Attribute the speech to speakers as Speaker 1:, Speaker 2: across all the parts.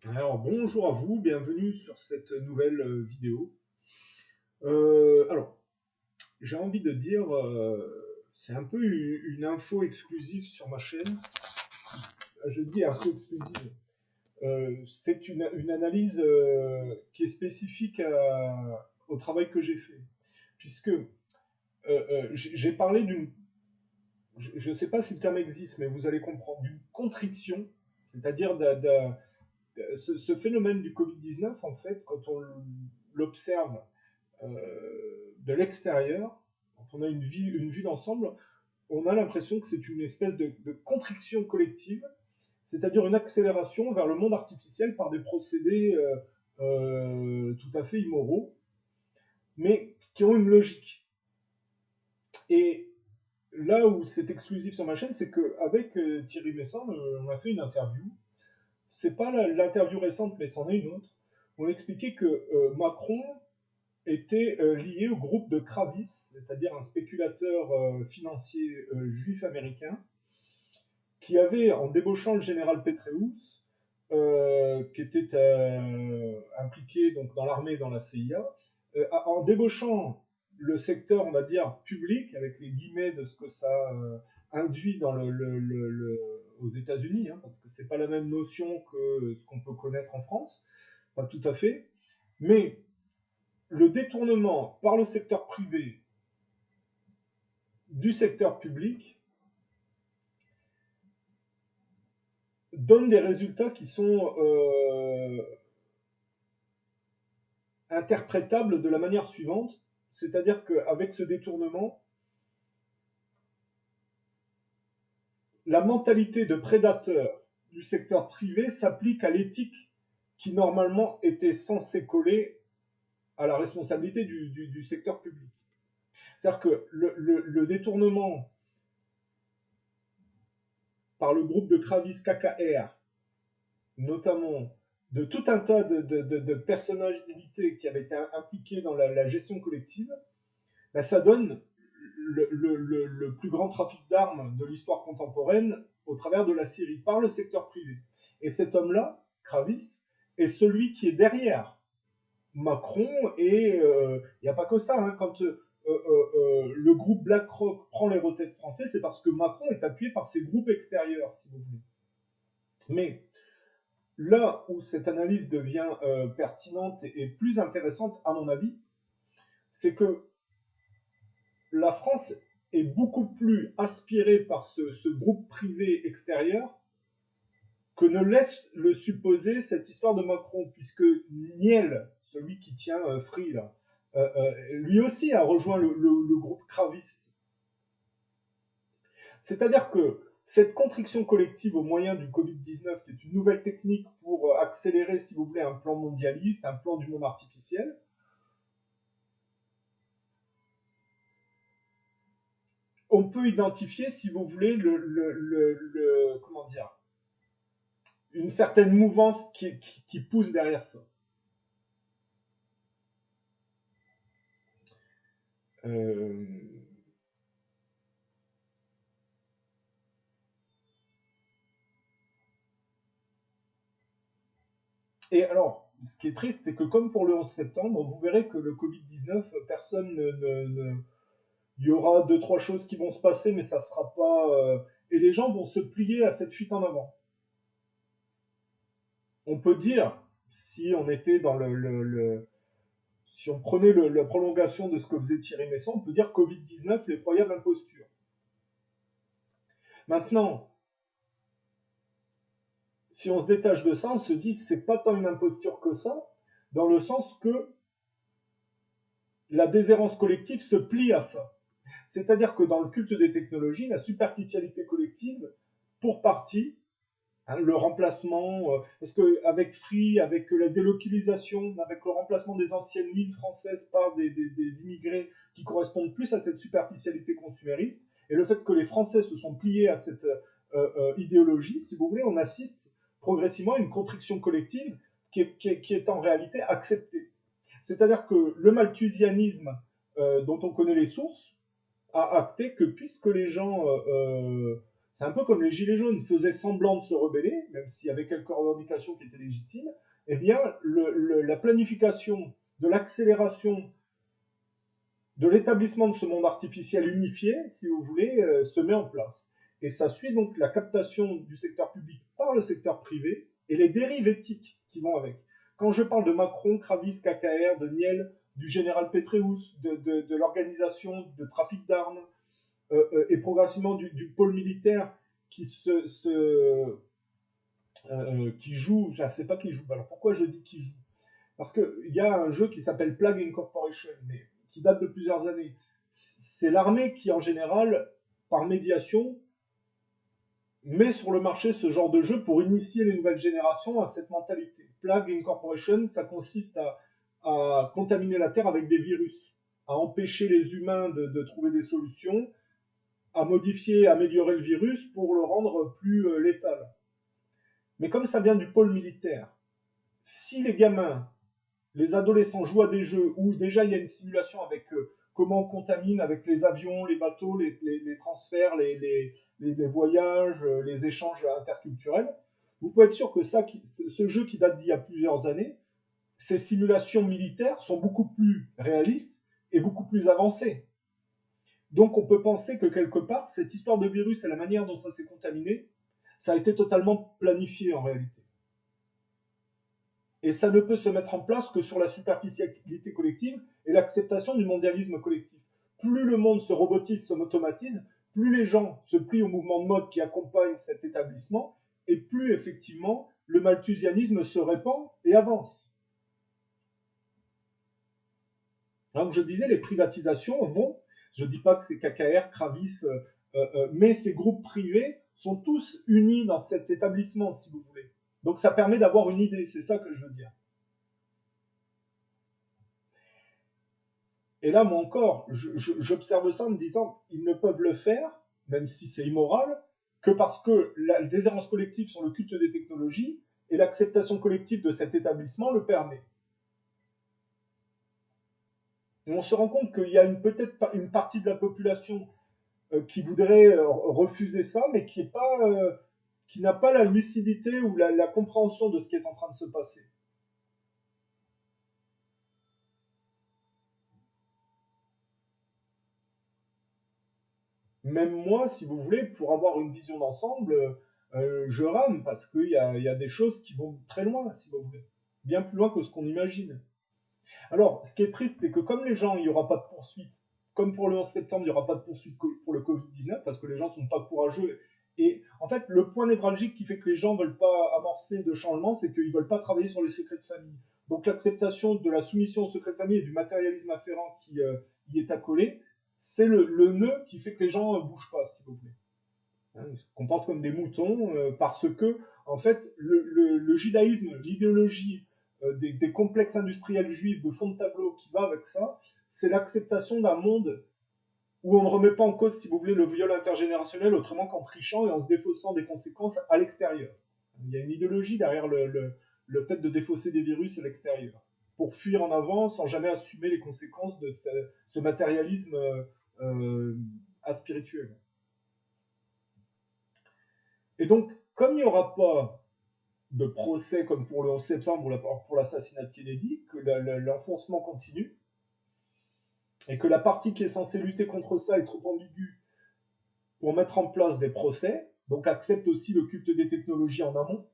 Speaker 1: Alors bonjour à vous, bienvenue sur cette nouvelle vidéo. Alors, j'ai envie de dire, c'est un peu une info exclusive sur ma chaîne. Je dis info exclusive. C'est une analyse qui est spécifique au travail que j'ai fait. Puisque j'ai parlé d'une, je ne sais pas si le terme existe, mais vous allez comprendre, d'une contrition, c'est-à-dire ce phénomène du Covid-19, en fait, quand on l'observe de l'extérieur, quand on a une vue d'ensemble, on a l'impression que c'est une espèce de contriction collective, c'est-à-dire une accélération vers le monde artificiel par des procédés tout à fait immoraux, mais qui ont une logique. Et là où c'est exclusif sur ma chaîne, c'est qu'avec Thierry Messon, on a fait une interview. C'est pas l'interview récente, mais c'en est une autre. On expliquait que Macron était lié au groupe de Kravis, c'est-à-dire un spéculateur financier juif américain, qui avait, en débauchant le général Petraeus, qui était impliqué donc, dans l'armée et dans la CIA, en débauchant le secteur, on va dire, public, avec les guillemets de ce que ça induit dans aux États-Unis, hein, parce que c'est pas la même notion que ce qu'on peut connaître en France, pas tout à fait, mais le détournement par le secteur privé du secteur public donne des résultats qui sont interprétables de la manière suivante, c'est-à-dire qu'avec ce détournement, la mentalité de prédateur du secteur privé s'applique à l'éthique qui normalement était censée coller à la responsabilité du secteur public. C'est-à-dire que le détournement par le groupe de Kravis KKR, notamment de tout un tas de personnalités qui avaient été impliquées dans la gestion collective, ben, ça donne le plus grand trafic d'armes de l'histoire contemporaine au travers de la Syrie, par le secteur privé. Et cet homme-là, Kravis, est celui qui est derrière Macron, et il n'y a pas que ça. Hein, quand le groupe BlackRock prend les retraites français, c'est parce que Macron est appuyé par ses groupes extérieurs, si vous voulez. Mais là où cette analyse devient pertinente et plus intéressante, à mon avis, c'est que la France est beaucoup plus aspirée par ce groupe privé extérieur que ne laisse le supposer cette histoire de Macron, puisque Niel, celui qui tient Free, là, lui aussi a rejoint le groupe Kravis. C'est-à-dire que cette contrition collective au moyen du Covid-19, qui est une nouvelle technique pour accélérer, si vous voulez, un plan mondialiste, un plan du monde artificiel, on peut identifier, si vous voulez, comment dire, une certaine mouvance qui pousse derrière ça. Euh, Et alors, ce qui est triste, c'est que comme pour le 11 septembre, vous verrez que le Covid-19, personne il y aura deux, trois choses qui vont se passer, mais ça ne sera pas. Et les gens vont se plier à cette fuite en avant. On peut dire, si on était dans si on prenait la prolongation de ce que faisait Thierry Messon, on peut dire Covid-19, l'effroyable imposture. Maintenant, si on se détache de ça, on se dit c'est pas tant une imposture que ça, dans le sens que la déshérence collective se plie à ça. C'est-à-dire que dans le culte des technologies, la superficialité collective, pour partie, hein, le remplacement, parce qu'avec Free, avec la délocalisation, avec le remplacement des anciennes lignes françaises par des immigrés qui correspondent plus à cette superficialité consumériste, et le fait que les Français se sont pliés à cette idéologie, si vous voulez, on assiste progressivement à une contrition collective qui est en réalité acceptée. C'est-à-dire que le malthusianisme dont on connaît les sources, a acté que puisque les gens c'est un peu comme les Gilets jaunes faisaient semblant de se rebeller, même s'il y avait quelques revendications qui étaient légitimes, eh bien, la planification de l'accélération de l'établissement de ce monde artificiel unifié, si vous voulez, se met en place. Et ça suit donc la captation du secteur public par le secteur privé et les dérives éthiques qui vont avec. Quand je parle de Macron, Kravis, KKR, de Niel, du général Petraeus, de l'organisation de trafic d'armes et progressivement du pôle militaire qui qui joue, je ne sais pas qui joue. Alors pourquoi je dis qui joue? Parce qu'il y a un jeu qui s'appelle Plague Incorporation, mais qui date de plusieurs années. C'est l'armée qui, en général, par médiation, met sur le marché ce genre de jeu pour initier les nouvelles générations à cette mentalité. Plague Incorporation, ça consiste à contaminer la Terre avec des virus, à empêcher les humains de trouver des solutions, à modifier, améliorer le virus pour le rendre plus létal. Mais comme ça vient du pôle militaire, si les gamins, les adolescents jouent à des jeux où déjà il y a une simulation avec comment on contamine avec les avions, les bateaux, les transferts, les voyages, les échanges interculturels, vous pouvez être sûr que ce jeu qui date d'il y a plusieurs années, ces simulations militaires sont beaucoup plus réalistes et beaucoup plus avancées. Donc on peut penser que quelque part, cette histoire de virus et la manière dont ça s'est contaminé, ça a été totalement planifié en réalité. Et ça ne peut se mettre en place que sur la superficialité collective et l'acceptation du mondialisme collectif. Plus le monde se robotise, se automatise, plus les gens se plient au mouvement de mode qui accompagne cet établissement, et plus effectivement le malthusianisme se répand et avance. Donc je disais, les privatisations vont, je ne dis pas que c'est KKR, Kravis, mais ces groupes privés sont tous unis dans cet établissement, si vous voulez. Donc ça permet d'avoir une idée, c'est ça que je veux dire. Et là, moi encore, j'observe ça en me disant, ils ne peuvent le faire, même si c'est immoral, que parce que la déshérence collective sur le culte des technologies et l'acceptation collective de cet établissement le permet. Et on se rend compte qu'il y a peut-être une partie de la population qui voudrait refuser ça, mais qui n'a pas la lucidité ou la compréhension de ce qui est en train de se passer. Même moi, si vous voulez, pour avoir une vision d'ensemble, je rame parce qu'il y a des choses qui vont très loin, si vous voulez. Bien plus loin que ce qu'on imagine. Alors, ce qui est triste, c'est que comme les gens, il n'y aura pas de poursuite, comme pour le 11 septembre, il n'y aura pas de poursuite pour le Covid-19, parce que les gens ne sont pas courageux. Et en fait, le point névralgique qui fait que les gens ne veulent pas amorcer de changement, c'est qu'ils ne veulent pas travailler sur les secrets de famille. Donc l'acceptation de la soumission au secret de famille et du matérialisme afférent qui y est accolé, c'est le nœud qui fait que les gens ne bougent pas, si vous voulez. Ils se comportent comme des moutons parce que, en fait, le judaïsme, l'idéologie des complexes industriels juifs de fond de tableau qui va avec ça, c'est l'acceptation d'un monde où on ne remet pas en cause, si vous voulez, le viol intergénérationnel autrement qu'en trichant et en se défaussant des conséquences à l'extérieur. Il y a une idéologie derrière le fait de défausser des virus à l'extérieur, pour fuir en avant sans jamais assumer les conséquences de ce matérialisme aspirituel. Et donc, comme il n'y aura pas de procès comme pour le 11 septembre ou pour l'assassinat de Kennedy, que l'enfoncement continue, et que la partie qui est censée lutter contre ça est trop ambiguë pour mettre en place des procès, donc accepte aussi le culte des technologies en amont,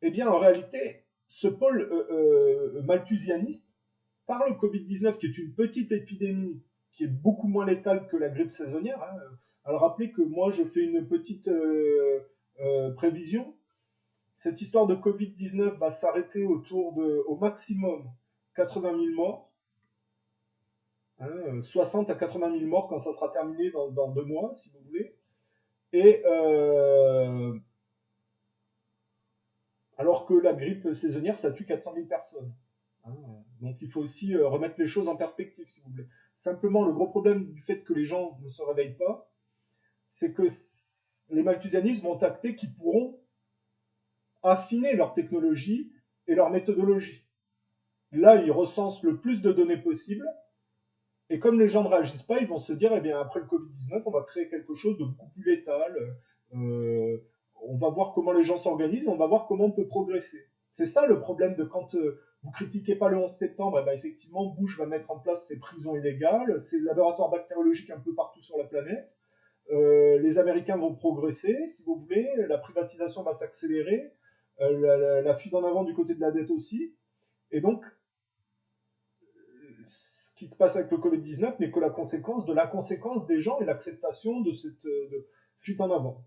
Speaker 1: eh bien en réalité, ce pôle malthusianiste, par le Covid-19, qui est une petite épidémie, qui est beaucoup moins létale que la grippe saisonnière, hein, alors rappelez que moi je fais une petite prévision. Cette histoire de Covid-19 va s'arrêter au maximum 80 000 morts, hein, 60 à 80 000 morts quand ça sera terminé dans 2 mois, si vous voulez. Et alors que la grippe saisonnière, ça tue 400 000 personnes. Hein, donc il faut aussi remettre les choses en perspective, si vous voulez. Simplement, le gros problème du fait que les gens ne se réveillent pas, c'est que les malthusianistes vont acter qu'ils pourront affiner leur technologie et leur méthodologie. Là, ils recensent le plus de données possible Et comme les gens ne réagissent pas, ils vont se dire, eh bien, après le Covid-19, on va créer quelque chose de beaucoup plus létal. Euh, on va voir comment les gens s'organisent, on va voir comment on peut progresser. C'est ça le problème de quand vous critiquez pas le 11 septembre, eh ben, effectivement, Bush va mettre en place ces prisons illégales, ces laboratoires bactériologiques un peu partout sur la planète. Les Américains vont progresser, si vous voulez, la privatisation va s'accélérer, la fuite en avant du côté de la dette aussi. Et donc, ce qui se passe avec le Covid-19 n'est que la conséquence de l'inconséquence des gens et l'acceptation de cette fuite en avant.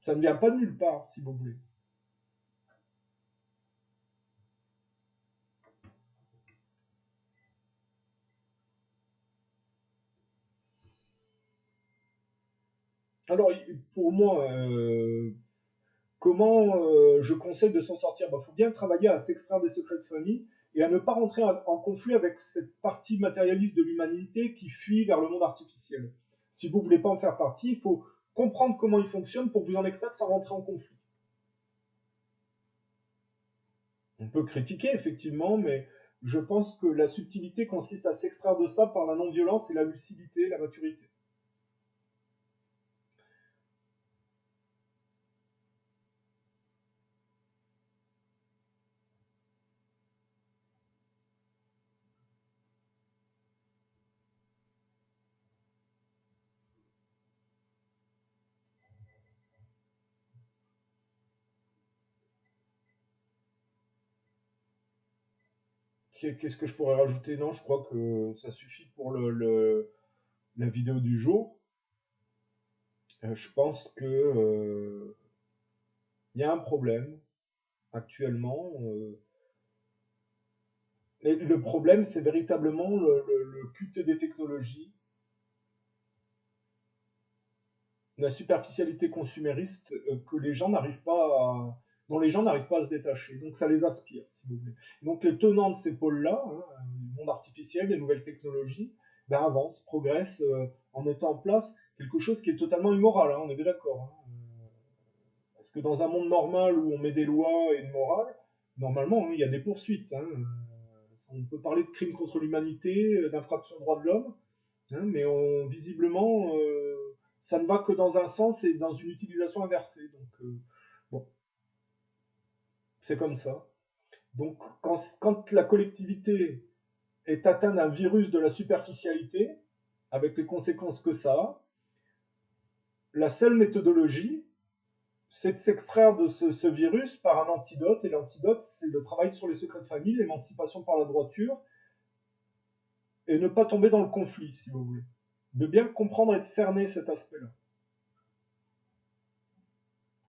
Speaker 1: Ça ne vient pas de nulle part, si vous voulez. Alors, pour moi, comment je conseille de s'en sortir? Il faut bien travailler à s'extraire des secrets de famille et à ne pas rentrer en conflit avec cette partie matérialiste de l'humanité qui fuit vers le monde artificiel. Si vous ne voulez pas en faire partie, il faut comprendre comment il fonctionne pour vous en extraire sans rentrer en conflit. On peut critiquer, effectivement, mais je pense que la subtilité consiste à s'extraire de ça par la non-violence et la lucidité, la maturité. Qu'est-ce que je pourrais rajouter? Non, je crois que ça suffit pour la vidéo du jour. Je pense que il y a un problème actuellement. Et le problème, c'est véritablement le culte des technologies, la superficialité consumériste que les gens n'arrivent pas dont les gens n'arrivent pas à se détacher. Donc ça les aspire, si vous voulez. Donc les tenants de ces pôles-là, hein, du monde artificiel, des nouvelles technologies, ben, avancent, progressent en mettant en place quelque chose qui est totalement immoral, hein, on est bien d'accord. Hein. Parce que dans un monde normal où on met des lois et une morale, normalement, hein, il y a des poursuites. Hein. On peut parler de crimes contre l'humanité, d'infractions aux droits de l'homme, hein, mais visiblement, ça ne va que dans un sens et dans une utilisation inversée. Donc, bon, c'est comme ça. Donc, quand la collectivité est atteinte d'un virus de la superficialité, avec les conséquences que ça a, la seule méthodologie, c'est de s'extraire de ce virus par un antidote, et l'antidote, c'est le travail sur les secrets de famille, l'émancipation par la droiture, et ne pas tomber dans le conflit, si vous voulez. De bien comprendre et de cerner cet aspect-là.